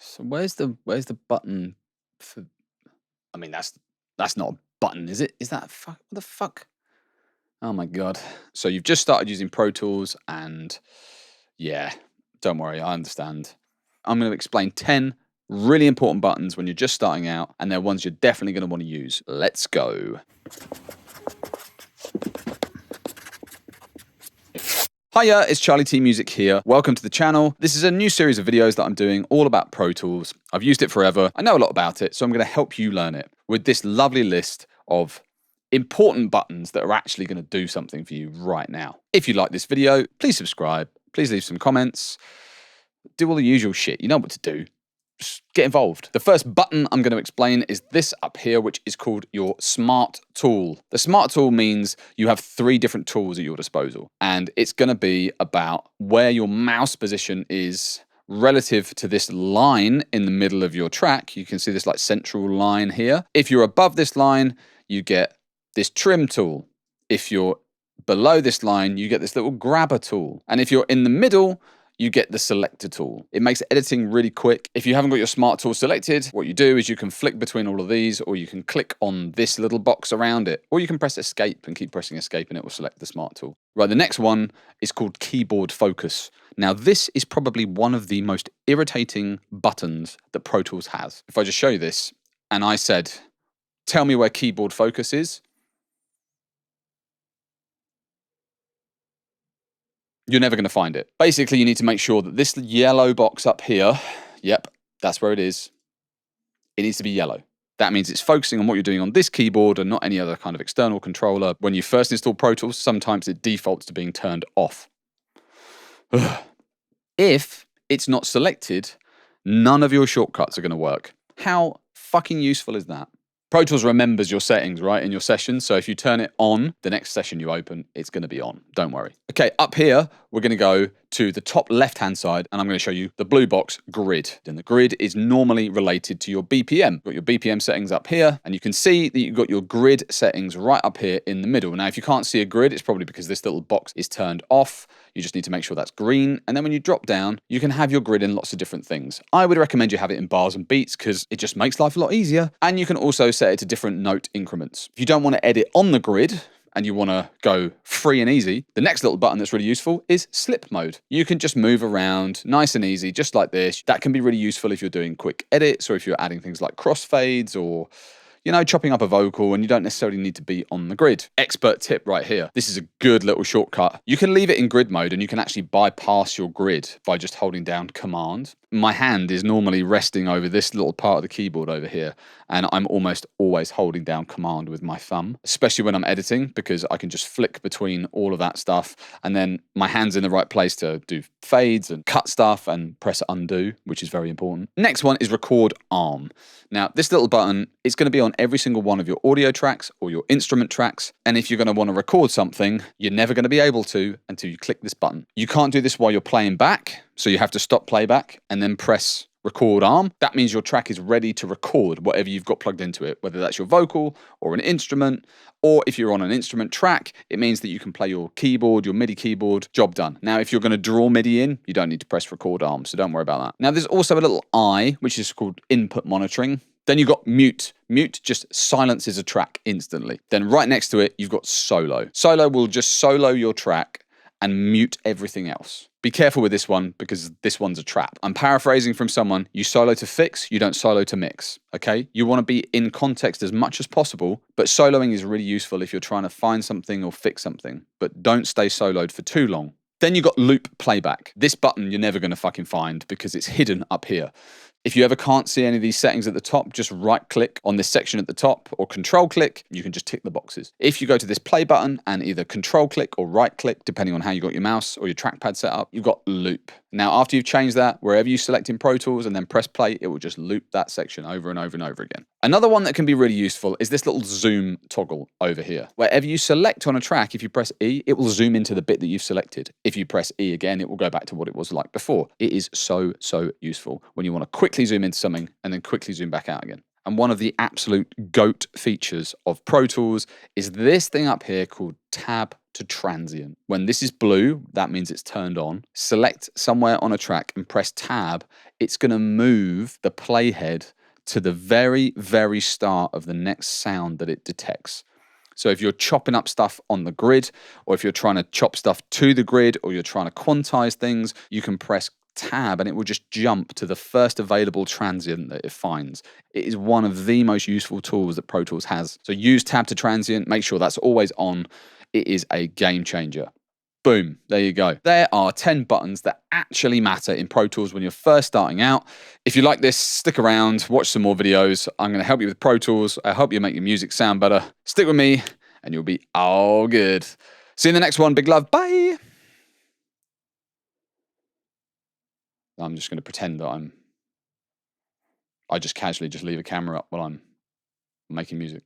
So where's the button for? I mean, that's not a button, is it? Is that a fuck? What the fuck? Oh my god! So you've just started using Pro Tools, and yeah, don't worry, I understand. I'm going to explain 10 really important buttons when you're just starting out, and they're ones you're definitely going to want to use. Let's go. Hiya, it's Charlie T Music here. Welcome to the channel. This is a new series of videos that I'm doing all about Pro Tools. I've used it forever. I know a lot about it, so I'm going to help you learn it with this lovely list of important buttons that are actually going to do something for you right now. If you like this video, please subscribe. Please leave some comments. Do all the usual shit. You know what to do. Just get involved. The first button I'm going to explain is this up here, which is called your Smart Tool. The Smart Tool means you have 3 different tools at your disposal, and it's going to be about where your mouse position is relative to this line in the middle of your track. You can see this like central line here. If you're above this line, you get this trim tool. If you're below this line, you get this little grabber tool. And if you're in the middle, you get the selector tool. It makes editing really quick. If you haven't got your Smart Tool selected, what you do is you can flick between all of these, or you can click on this little box around it, or you can press escape and keep pressing escape and it will select the Smart Tool. Right, the next one is called keyboard focus. Now, this is probably one of the most irritating buttons that Pro Tools has. If I just show you this, and I said, tell me where keyboard focus is, you're never going to find it. Basically, you need to make sure that this yellow box up here, yep, that's where it is. It needs to be yellow. That means it's focusing on what you're doing on this keyboard and not any other kind of external controller. When you first install Pro Tools, sometimes it defaults to being turned off. If it's not selected, none of your shortcuts are going to work. How fucking useful is that? Pro Tools remembers your settings, right, in your session. So if you turn it on, the next session you open, it's going to be on. Don't worry. Okay, up here, we're going to go to the top left-hand side, and I'm going to show you the blue box grid. And the grid is normally related to your BPM. You've got your BPM settings up here, and you can see that you've got your grid settings right up here in the middle. Now, if you can't see a grid, it's probably because this little box is turned off. You just need to make sure that's green. And then when you drop down, you can have your grid in lots of different things. I would recommend you have it in bars and beats because it just makes life a lot easier. And you can also set it to different note increments. If you don't want to edit on the grid and you want to go free and easy, the next little button that's really useful is slip mode. You can just move around nice and easy, just like this. That can be really useful if you're doing quick edits or if you're adding things like crossfades or, you know, chopping up a vocal and you don't necessarily need to be on the grid. Expert tip right here. This is a good little shortcut. You can leave it in grid mode and you can actually bypass your grid by just holding down Command. My hand is normally resting over this little part of the keyboard over here, and I'm almost always holding down Command with my thumb, especially when I'm editing, because I can just flick between all of that stuff, and then my hand's in the right place to do fades and cut stuff and press undo, which is very important. Next one is record arm. Now, this little button is going to be on every single one of your audio tracks or your instrument tracks, and if you're going to want to record something, you're never going to be able to until you click this button. You can't do this while you're playing back, so you have to stop playback and then press record arm. That means your track is ready to record whatever you've got plugged into it, whether that's your vocal or an instrument, or if you're on an instrument track, it means that you can play your keyboard, your MIDI keyboard, job done. Now, if you're going to draw MIDI in, you don't need to press record arm, so don't worry about that. Now, there's also a little I, which is called input monitoring. Then you've got mute. Mute just silences a track instantly. Then right next to it, you've got solo. Solo will just solo your track and mute everything else. Be careful with this one because this one's a trap. I'm paraphrasing from someone, you solo to fix, you don't solo to mix, okay? You want to be in context as much as possible, but soloing is really useful if you're trying to find something or fix something, but don't stay soloed for too long. Then you got Loop Playback. This button you're never going to fucking find because it's hidden up here. If you ever can't see any of these settings at the top, just right click on this section at the top or control click, you can just tick the boxes. If you go to this play button and either control click or right click, depending on how you got your mouse or your trackpad set up, you've got loop. Now, after you've changed that, wherever you select in Pro Tools and then press play, it will just loop that section over and over and over again. Another one that can be really useful is this little zoom toggle over here. Wherever you select on a track, if you press E, it will zoom into the bit that you've selected. If you press E again, it will go back to what it was like before. It is so useful when you want to quickly zoom into something and then quickly zoom back out again. And one of the absolute GOAT features of Pro Tools is this thing up here called tab to Transient. When this is blue, that means it's turned on. Select somewhere on a track and press tab. It's going to move the playhead to the very, very start of the next sound that it detects. So if you're chopping up stuff on the grid, or if you're trying to chop stuff to the grid, or you're trying to quantize things, you can press tab and it will just jump to the first available transient that it finds. It is one of the most useful tools that Pro Tools has. So use tab to transient, make sure that's always on. It is a game changer. Boom, there you go. There are 10 buttons that actually matter in Pro Tools when you're first starting out. If you like this, stick around, watch some more videos. I'm going to help you with Pro Tools. I help you make your music sound better. Stick with me and you'll be all good. See you in the next one. Big love. Bye. I'm just going to pretend that I just casually just leave a camera up while I'm making music.